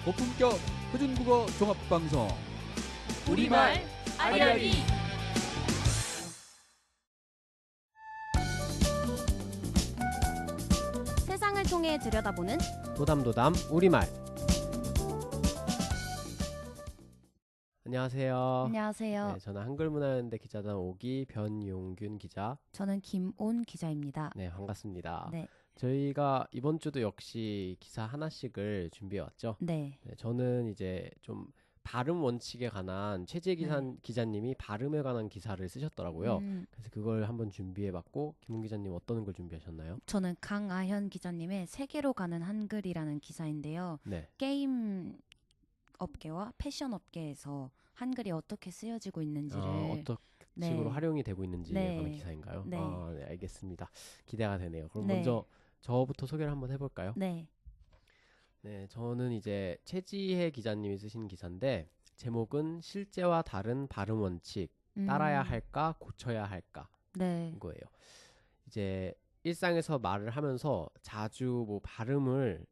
고품격 표준국어 종합방송 우리말 아리아리. 세상을 통해 들여다보는 도담도담 우리말. 안녕하세요. 안녕하세요. 네, 저는 한글문화연대 기자단 5기 변용균 기자. 저는 김온 기자입니다. 네, 반갑습니다. 네. 저희가 이번 주도 역시 기사 하나씩을 준비해 왔죠. 네. 네, 저는 이제 좀 발음 원칙에 관한 최재 기자님이 발음에 관한 기사를 쓰셨더라고요. 그래서 그걸 한번 준비해봤고, 김훈 기자님 어떤 걸 준비하셨나요? 저는 강아현 기자님의 세계로 가는 한글이라는 기사인데요. 네. 게임 업계와 패션 업계에서 한글이 어떻게 쓰여지고 있는지를 어떤 네. 식으로 활용이 되고 있는지에 네. 관한 기사인가요? 네. 네, 알겠습니다. 기대가 되네요. 그럼 네. 먼저 저부터 소개를 한번 해볼까요? 네. 네, 저는 이제 최지혜 기자님이 쓰신 기사인데 제목은 실제와 다른 발음 원칙 따라야 할까 고쳐야 할까 네. 이거예요. 이제 일상에서 말을 하면서 자주 뭐 발음을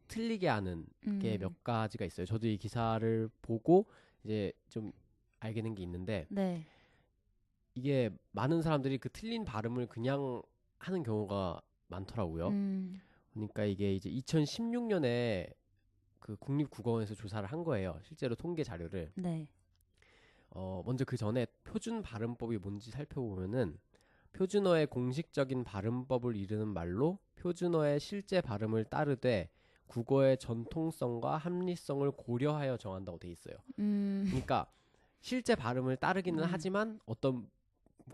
틀리게 하는 게 몇 가지가 있어요. 저도 이 기사를 보고 이제 좀 알게 된 게 있는데 네. 이게 많은 사람들이 그 틀린 발음을 그냥 하는 경우가 많더라고요. 그러니까 이게 이제 2016년에 그 국립국어원에서 조사를 한 거예요. 실제로 통계 자료를. 네. 먼저 그 전에 표준 발음법이 뭔지 살펴보면은 표준어의 공식적인 발음법을 이르는 말로 표준어의 실제 발음을 따르되 국어의 전통성과 합리성을 고려하여 정한다고 돼 있어요. 그러니까 실제 발음을 따르기는 하지만 어떤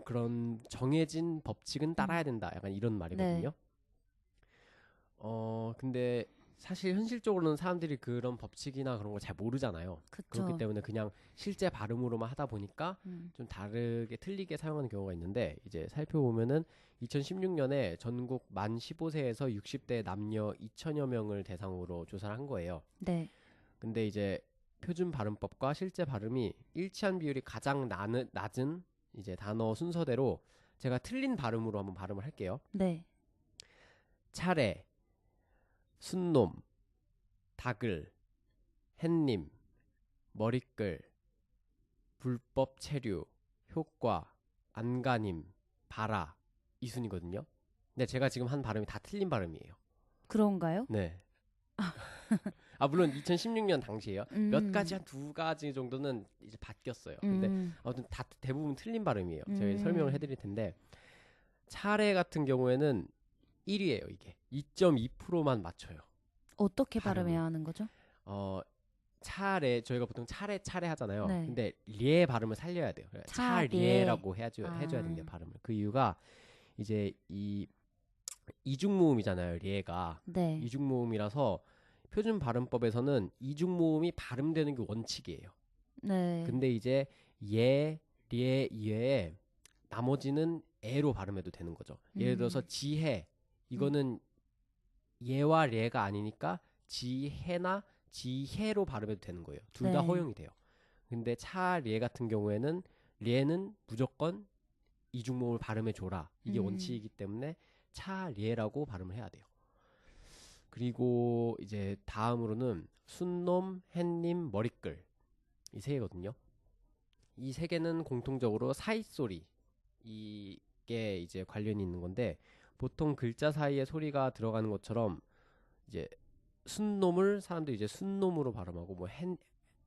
그런 정해진 법칙은 따라야 된다. 약간 이런 말이거든요. 근데 사실 현실적으로는 사람들이 그런 법칙이나 그런 걸 잘 모르잖아요. 그쵸. 그렇기 때문에 그냥 실제 발음으로만 하다 보니까 좀 다르게 틀리게 사용하는 경우가 있는데 이제 살펴보면은 2016년에 전국 만 15세에서 60대 남녀 2천여 명을 대상으로 조사를 한 거예요. 네. 근데 이제 표준 발음법과 실제 발음이 일치한 비율이 가장 낮은 이제 단어 순서대로 제가 틀린 발음으로 한번 발음을 할게요. 네. 차례, 순놈, 다글, 햇님, 머리끌, 불법 체류, 효과, 안간힘, 바라 이 순이거든요. 근데 제가 지금 한 발음이 다 틀린 발음이에요. 그런가요? 네. 물론 2016년 당시에요. 몇 가지 한 두 가지 정도는 이제 바뀌었어요. 근데 아무튼 다 대부분 틀린 발음이에요. 제가 설명을 해드릴 텐데 차례 같은 경우에는 1위예요. 이게 2.2%만 맞춰요. 어떻게 발음을. 발음해야 하는 거죠? 차례 저희가 보통 차례 하잖아요. 네. 근데 리에 발음을 살려야 돼요. 차례라고 해줘야 된대요. 발음을. 그 이유가 이제 이 이중모음이잖아요. 리에가 네. 이중모음이라서 표준 발음법에서는 이중모음이 발음되는 게 원칙이에요. 네. 근데 이제 예, 리에 이외에 나머지는 에로 발음해도 되는 거죠. 예를 들어서 지혜 이거는 예와 레가 아니니까 지혜나 지혜로 발음해도 되는 거예요. 둘 다 네. 허용이 돼요. 근데 차례 같은 경우에는 레는 무조건 이중모음을 발음해 줘라. 이게 원칙이기 때문에 차례라고 발음을 해야 돼요. 그리고 이제 다음으로는 순놈, 햇님, 머리끌 이 세 개거든요. 이 세 개는 공통적으로 사이소리 이게 이제 관련이 있는 건데 보통 글자 사이에 소리가 들어가는 것처럼 이제 순놈을 사람들이 이제 순놈으로 발음하고 뭐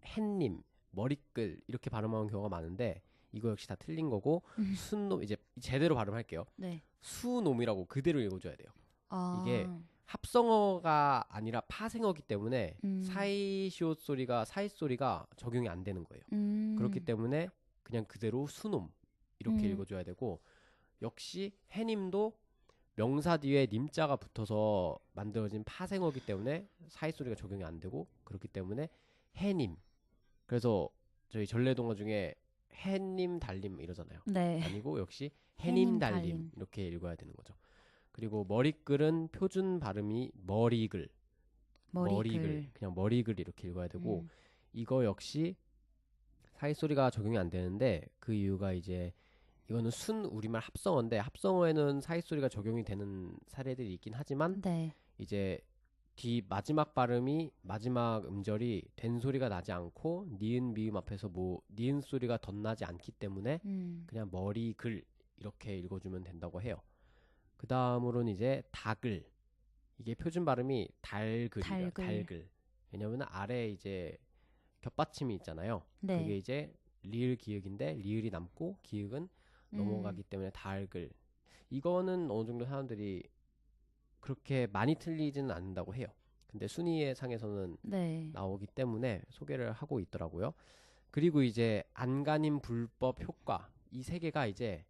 햇님, 머리끌 이렇게 발음하는 경우가 많은데 이거 역시 다 틀린 거고 순놈 이제 제대로 발음할게요. 네. 수놈이라고 그대로 읽어줘야 돼요. 아. 이게 합성어가 아니라 파생어기 때문에 사이시옷 소리가 사이 소리가 적용이 안 되는 거예요. 그렇기 때문에 그냥 그대로 수놈 이렇게 읽어줘야 되고 역시 해님도 명사 뒤에 님자가 붙어서 만들어진 파생어기 때문에 사이 소리가 적용이 안 되고 그렇기 때문에 해님. 그래서 저희 전래동화 중에 해님 달님 이러잖아요. 네. 아니고 역시 해님 달님 이렇게 읽어야 되는 거죠. 그리고 머리글은 표준 발음이 머리글 그냥 머리글 이렇게 읽어야 되고 이거 역시 사이 소리가 적용이 안 되는데 그 이유가 이제 이거는 순 우리말 합성어인데 합성어에는 사이 소리가 적용이 되는 사례들이 있긴 하지만 네. 이제 뒤 마지막 발음이 마지막 음절이 된 소리가 나지 않고 니은 미음 앞에서 뭐 니은 소리가 덧나지 않기 때문에 그냥 머리 글 이렇게 읽어주면 된다고 해요. 그 다음으로는 이제 닭을 이게 표준 발음이 달글이에요. 달글. 왜냐면 아래 이제 겹받침이 있잖아요. 네. 그게 이제 리을 기역인데 리을이 남고 기역은 넘어가기 때문에 달글. 이거는 어느 정도 사람들이 그렇게 많이 틀리지는 않는다고 해요. 근데 순위의 상에서는 네. 나오기 때문에 소개를 하고 있더라고요. 그리고 이제 안간힘 불법 효과 이 세 개가 이제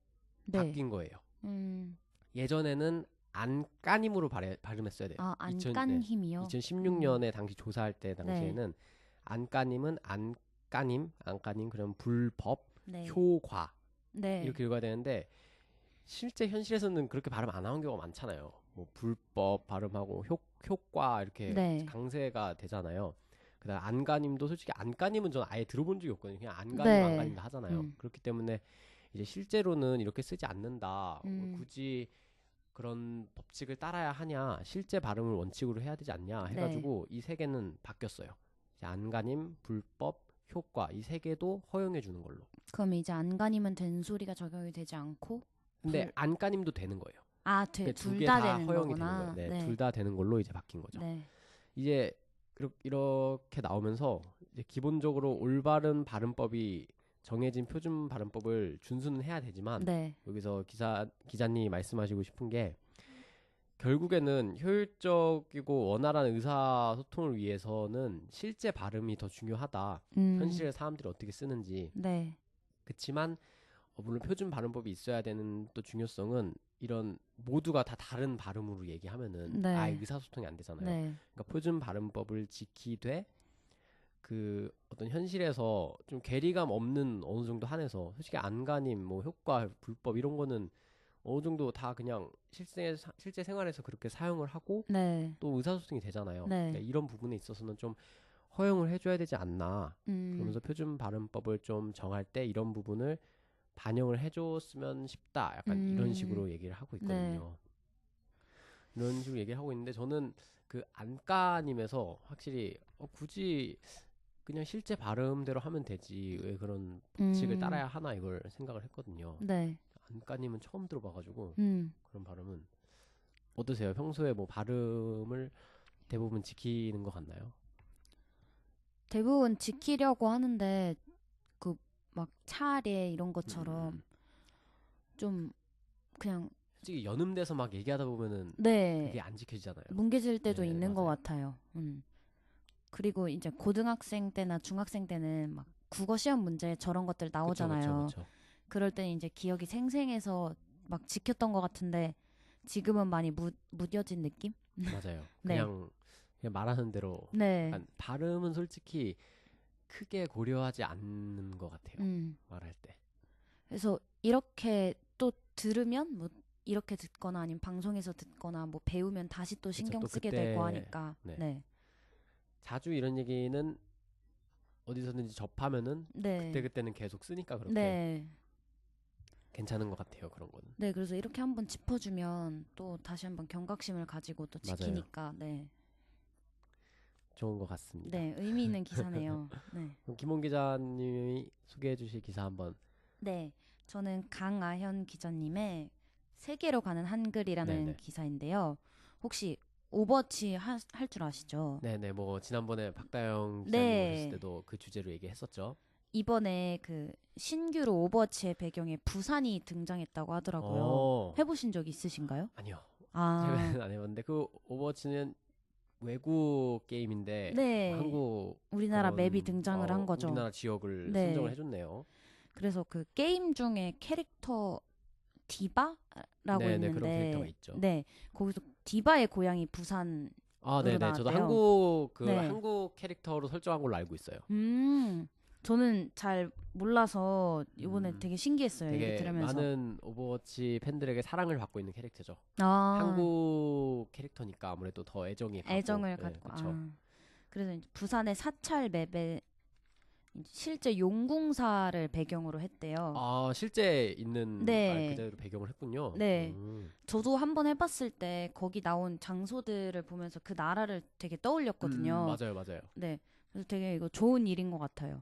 네. 바뀐 거예요. 음. 예전에는 안간힘으로 발음했어야 돼요. 아, 안간 힘이요? 2016년에 당시 조사할 때 당시에는 안간힘은 안간힘 그럼 불법 네. 효과 네. 이렇게 읽어야 되는데 실제 현실에서는 그렇게 발음 안 하는 경우가 많잖아요. 뭐 불법 발음하고 효과 이렇게 네. 강세가 되잖아요. 그다음 안간힘도 솔직히 안간힘은 저는 아예 들어본 적이 없거든요. 그냥 안간힘 네. 안간힘 하잖아요. 그렇기 때문에 이제 실제로는 이렇게 쓰지 않는다. 굳이 그런 법칙을 따라야 하냐? 실제 발음을 원칙으로 해야 되지 않냐? 해가지고 이 세 개는 바뀌었어요. 이제 안간힘, 불법, 효과 이 세 개도 허용해 주는 걸로. 그럼 이제 안간힘은 된 소리가 적용이 되지 않고 근데 안간힘도 되는 거예요. 아, 둘 둘 개 다 다 되는 허용이 거구나. 되는 거예요. 네, 둘 다 되는 걸로 이제 바뀐 거죠. 네. 이제 이렇게 나오면서 이제 기본적으로 올바른 발음법이 정해진 표준 발음법을 준수는 해야 되지만 네. 여기서 기자님이 말씀하시고 싶은 게 결국에는 효율적이고 원활한 의사소통을 위해서는 실제 발음이 더 중요하다. 현실에 사람들이 어떻게 쓰는지. 네. 그치만 물론 표준 발음법이 있어야 되는 또 중요성은 이런 모두가 다 다른 발음으로 얘기하면은 네. 아예 의사소통이 안 되잖아요. 네. 그러니까 표준 발음법을 지키되 그 어떤 현실에서 좀 괴리감 없는 어느 정도 한에서 솔직히 안간힘, 뭐 효과, 불법 이런 거는 어느 정도 다 그냥 실제 생활에서 그렇게 사용을 하고 네. 또 의사소통이 되잖아요. 네. 그러니까 이런 부분에 있어서는 좀 허용을 해줘야 되지 않나. 그러면서 표준 발음법을 좀 정할 때 이런 부분을 반영을 해줬으면 싶다. 약간 이런 식으로 얘기를 하고 있거든요. 이런 식으로 얘기를 하고 있는데 저는 그 안까님에서 확실히 굳이 그냥 실제 발음대로 하면 되지 왜 그런 법칙을 따라야 하나 이걸 생각을 했거든요. 네. 안까님은 처음 들어봐가지고 그런 발음은 어떠세요? 평소에 뭐 발음을 대부분 지키는 것 같나요? 대부분 지키려고 하는데 그 막 차례 이런 것처럼 좀 그냥 솔직히 연음돼서 막 얘기하다 보면은 네. 그게 안 지켜지잖아요. 뭉개질 때도 네, 있는 맞아요. 것 같아요. 그리고 이제 고등학생 때나 중학생 때는 막 국어 시험 문제에 저런 것들 나오잖아요. 그쵸. 그럴 때는 이제 기억이 생생해서 막 지켰던 것 같은데 지금은 많이 무뎌진 느낌? 맞아요. 네. 그냥 말하는 대로 네. 약간 발음은 솔직히 크게 고려하지 않는 것 같아요. 말할 때. 그래서 이렇게 또 들으면 뭐 이렇게 듣거나 아니면 방송에서 듣거나 뭐 배우면 다시 또 신경 또 쓰게 그때, 되고 하니까 네. 자주 이런 얘기는 어디서든지 접하면은 네. 그때는 계속 쓰니까 그렇게 네. 괜찮은 것 같아요. 그런 거는. 네, 그래서 이렇게 한번 짚어주면 또 다시 한번 경각심을 가지고 또 지키니까 네. 좋은 것 같습니다. 네, 의미 있는 기사네요. 네. 그럼 김홍 기자님이 소개해 주실 기사 한번. 네, 저는 강아현 기자님의 세계로 가는 한글이라는 네네. 기사인데요. 혹시 오버워치 할 줄 아시죠? 네네, 뭐 지난번에 박다영 기자님 네. 오셨을 때도 그 주제로 얘기했었죠. 이번에 그 신규로 오버워치의 배경에 부산이 등장했다고 하더라고요. 해보신 적 있으신가요? 아니요. 아, 최근에는 안 해봤는데 그 오버워치는 외국 게임인데 네. 한국 우리나라 그런, 맵이 등장을 한 거죠. 우리나라 지역을 네. 선정을 해줬네요. 그래서 그 게임 중에 캐릭터 디바라고 네네, 있는데 그런 캐릭터가 있죠. 네, 거기서 디바의 고향이 부산. 네네, 저도 나왔대요. 네. 한국 캐릭터로 설정한 걸로 알고 있어요. 저는 잘 몰라서 이번에 되게 신기했어요. 얘기 되게 들으면서. 많은 오버워치 팬들에게 사랑을 받고 있는 캐릭터죠. 아, 한국 캐릭터니까 아무래도 더 애정이 가고. 애정을 네, 갖고. 그쵸. 그래서 이제 부산의 사찰 맵에 실제 용궁사를 배경으로 했대요. 아, 실제 있는 네. 말 그대로 배경을 했군요. 네. 저도 한번 해봤을 때 거기 나온 장소들을 보면서 그 나라를 되게 떠올렸거든요. 맞아요, 맞아요. 네. 그래서 되게 이거 좋은 일인 것 같아요.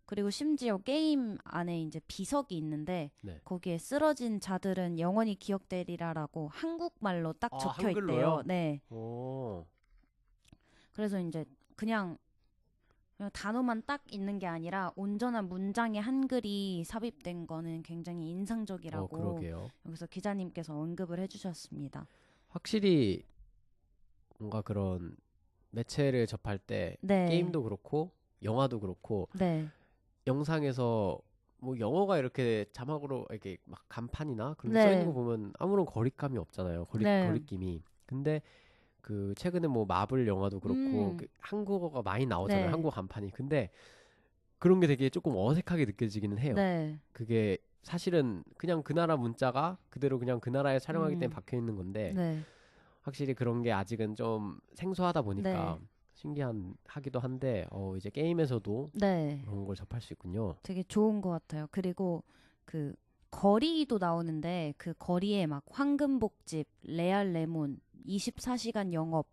그리고 심지어 게임 안에 이제 비석이 있는데 네. 거기에 쓰러진 자들은 영원히 기억되리라라고 한국말로 딱 아, 적혀 한글로요? 있대요. 네. 오. 그래서 이제 그냥 단어만 딱 있는 게 아니라 온전한 문장의 한글이 삽입된 거는 굉장히 인상적이라고 그러게요. 여기서 기자님께서 언급을 해주셨습니다. 확실히 뭔가 그런 매체를 접할 때 네. 게임도 그렇고 영화도 그렇고 네. 영상에서 뭐 영어가 이렇게 자막으로 이렇게 막 간판이나 그런 게 네. 써 있는 거 보면 아무런 거리감이 없잖아요. 네. 거리낌이. 근데 그 최근에 뭐 마블 영화도 그렇고 그 한국어가 많이 나오잖아요. 네. 한국 간판이. 근데 그런 게 되게 조금 어색하게 느껴지기는 해요. 네. 그게 사실은 그냥 그 나라 문자가 그대로 그냥 그 나라에 촬영하기 때문에 박혀 있는 건데 네. 확실히 그런 게 아직은 좀 생소하다 보니까 신기하기도 한데 이제 게임에서도 네. 그런 걸 접할 수 있군요. 되게 좋은 것 같아요. 그리고 그 거리도 나오는데 그 거리에 막 황금복집, 레알 레몬, 24시간 영업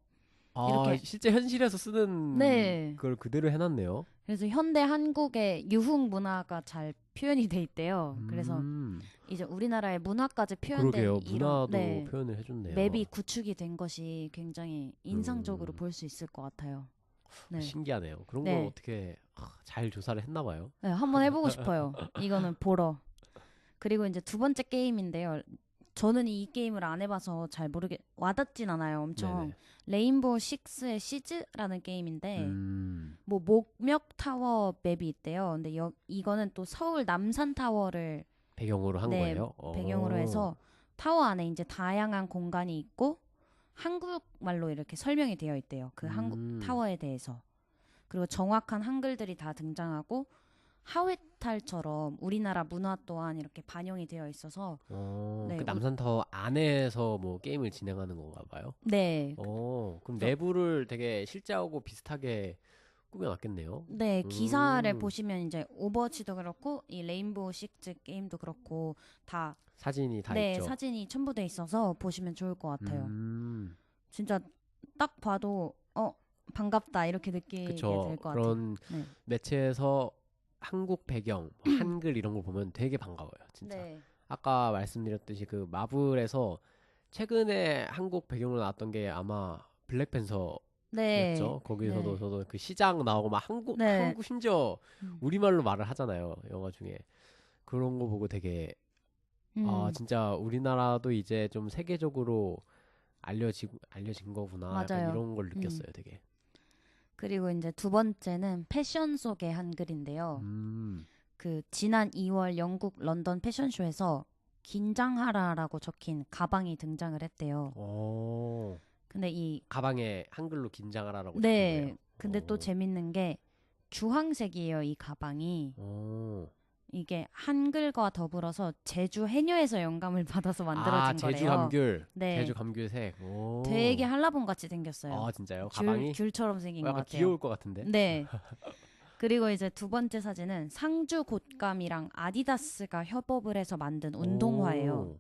아, 이렇게. 실제 현실에서 쓰는 네. 걸 그대로 해놨네요. 그래서 현대 한국의 유흥 문화가 잘 표현이 돼 있대요. 그래서 이제 우리나라의 문화까지 표현된 그러게요. 이런 문화도 네, 표현을 해줬네요. 맵이 구축이 된 것이 굉장히 인상적으로 볼 수 있을 것 같아요. 네. 신기하네요. 그런 네. 걸 어떻게 잘 조사를 했나 봐요. 네, 한번 해보고 싶어요. 이거는 보러. 그리고 이제 두 번째 게임인데요. 저는 이 게임을 안 해봐서 잘 와닿진 않아요. 엄청. 네네. 레인보우 식스의 시즈라는 게임인데 음. 뭐 목멱 타워 맵이 있대요. 근데 이거는 또 서울 남산 타워를 배경으로 한 네, 거예요? 배경으로 해서 타워 안에 이제 다양한 공간이 있고 한국말로 이렇게 설명이 되어 있대요. 그 한국 타워에 대해서. 그리고 정확한 한글들이 다 등장하고 하회탈처럼 우리나라 문화 또한 이렇게 반영이 되어 있어서 네, 그 남산타워 안에서 뭐 게임을 진행하는 건가 봐요? 네. 그럼 내부를 되게 실제하고 비슷하게 꾸며놨겠네요. 네, 기사를 보시면 이제 오버워치도 그렇고 이 레인보우 식스 게임도 그렇고 다 사진이 다 네, 있죠. 사진이 첨부돼 있어서 보시면 좋을 것 같아요. 진짜 딱 봐도 반갑다 이렇게 느끼게 될 그쵸. 것 같아요. 그런 네. 매체에서 한국 배경, 한글 이런 걸 보면 되게 반가워요. 진짜. 네. 아까 말씀드렸듯이 그 마블에서 최근에 한국 배경으로 나왔던 게 아마 블랙팬서였죠. 네. 거기서도 네. 저도 그 시장 나오고 막 한국 네. 심지어 우리말로 말을 하잖아요. 영화 중에. 그런 거 보고 되게 진짜 우리나라도 이제 좀 세계적으로 알려진 거구나. 약간 맞아요. 이런 걸 느꼈어요, 되게. 그리고 이제 두 번째는 패션 속의 한글인데요. 음. 그 지난 2월 영국 런던 패션쇼에서 긴장하라라고 적힌 가방이 등장을 했대요. 근데 이 가방에 한글로 긴장하라라고 적힌 네. 거예요. 근데 또 재밌는 게 주황색이에요, 이 가방이. 이게 한글과 더불어서 제주 해녀에서 영감을 받아서 만들어진 제주 거래요. 감귤. 네. 제주 감귤색. 되게 한라봉 같이 생겼어요. 아, 진짜요? 가방이? 귤처럼 생긴 것 약간 같아요. 귀여울 것 같은데. 네. 그리고 이제 두 번째 사진은 상주 곶감이랑 아디다스가 협업을 해서 만든 운동화예요.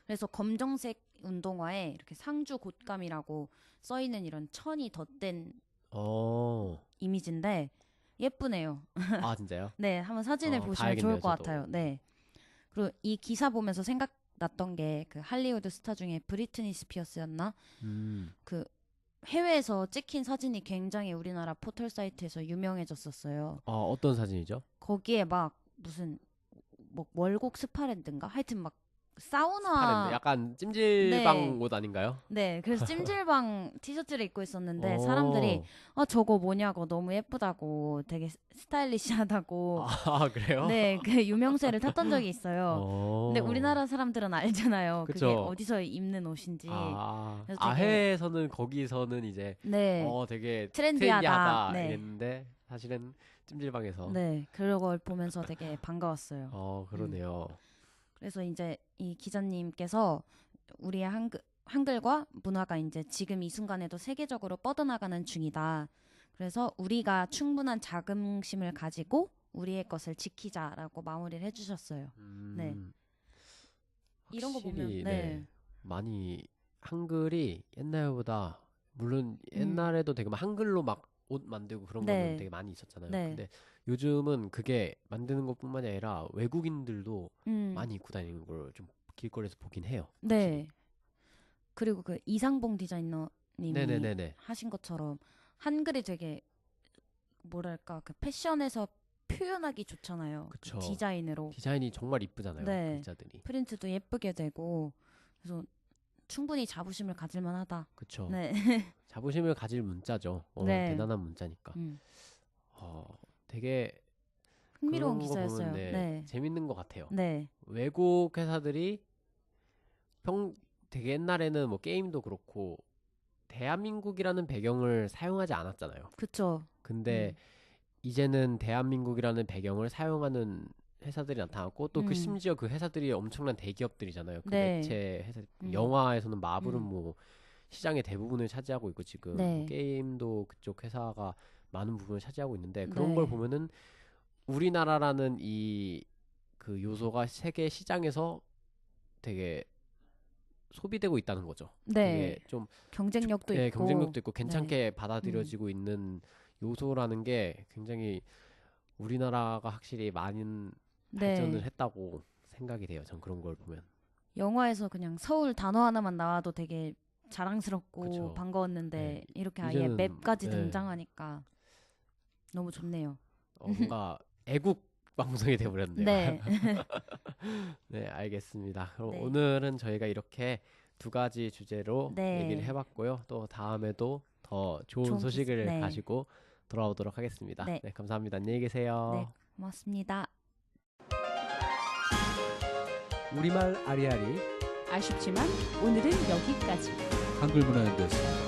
그래서 검정색 운동화에 이렇게 상주 곶감이라고 써 있는 이런 천이 덧댄 이미지인데 예쁘네요. 아, 진짜요? 네, 한번 사진을 보시면 봐야겠네요, 좋을 것 저도. 같아요. 네. 그리고 이 기사 보면서 생각났던 게 그 할리우드 스타 중에 브리트니 스피어스였나? 그 해외에서 찍힌 사진이 굉장히 우리나라 포털 사이트에서 유명해졌었어요. 어떤 사진이죠? 거기에 막 무슨 뭐 월곡 스파랜드인가? 하여튼 막 사우나 스파랜드. 약간 찜질방 네. 옷 아닌가요? 네, 그래서 찜질방 티셔츠를 입고 있었는데 사람들이 저거 뭐냐고 너무 예쁘다고 되게 스타일리시하다고 그래요? 네, 그 유명세를 탔던 적이 있어요. 근데 우리나라 사람들은 알잖아요. 그쵸. 그게 어디서 입는 옷인지. 그래서 되게- 해외에서는 거기서는 이제 네. 되게 트렌디하다. 트렌디하다 네. 이랬는데 사실은 찜질방에서 네, 그런 걸 보면서 되게 반가웠어요. 그러네요. 그래서 이제 이 기자님께서 우리의 한글과 문화가 이제 지금 이 순간에도 세계적으로 뻗어나가는 중이다. 그래서 우리가 충분한 자긍심을 가지고 우리의 것을 지키자라고 마무리를 해주셨어요. 네. 이런 거 보면 확실히, 네. 많이 한글이 옛날보다 물론 옛날에도 되게 막 한글로 막 옷 만들고 그런 네. 거는 되게 많이 있었잖아요. 네. 근데 요즘은 그게 만드는 것뿐만이 아니라 외국인들도 음. 많이 입고 다니는 걸 좀 길거리에서 보긴 해요. 네. 그리고 그 이상봉 디자이너님이 네네네네. 하신 것처럼 한글이 되게 뭐랄까 그 패션에서 표현하기 좋잖아요. 그 그쵸. 디자인으로 디자인이 정말 이쁘잖아요. 네. 글자들이. 프린트도 예쁘게 되고 그래서 충분히 자부심을 가질 만하다. 그쵸. 네. 자부심을 가질 문자죠. 네. 대단한 문자니까. 되게 흥미로운 그런 거 보면 기사였어요. 네. 재밌는 것 같아요. 네. 외국 회사들이 되게 옛날에는 뭐 게임도 그렇고 대한민국이라는 배경을 사용하지 않았잖아요. 그쵸. 근데 이제는 대한민국이라는 배경을 사용하는 회사들이 나타났고 또 그 심지어 그 회사들이 엄청난 대기업들이잖아요. 그 네. 매체 회사 영화에서는 마블은 음. 뭐 시장의 대부분을 차지하고 있고 지금 네. 뭐 게임도 그쪽 회사가 많은 부분을 차지하고 있는데 그런 네. 걸 보면은 우리나라라는 이 그 요소가 세계 시장에서 되게 소비되고 있다는 거죠. 네. 되게 좀 경쟁력도 있고. 경쟁력도 있고 괜찮게 받아들여지고 있는 요소라는 게 굉장히 우리나라가 확실히 많은 발전을 네. 했다고 생각이 돼요. 전 그런 걸 보면. 영화에서 그냥 서울 단어 하나만 나와도 되게 자랑스럽고 그쵸. 반가웠는데 네. 이렇게 아예 이제는, 맵까지 네. 등장하니까 너무 좋네요. 뭔가 애국 방송이 돼버렸네요. 네. 네, 알겠습니다. 그럼 네. 오늘은 저희가 이렇게 두 가지 주제로 네. 얘기를 해봤고요. 또 다음에도 더 좋은 좋은 소식을 네. 가지고 돌아오도록 하겠습니다. 네. 네, 감사합니다. 안녕히 계세요. 네. 고맙습니다. 우리말 아리아리 아쉽지만 오늘은 여기까지. 한글 문화연대였습니다.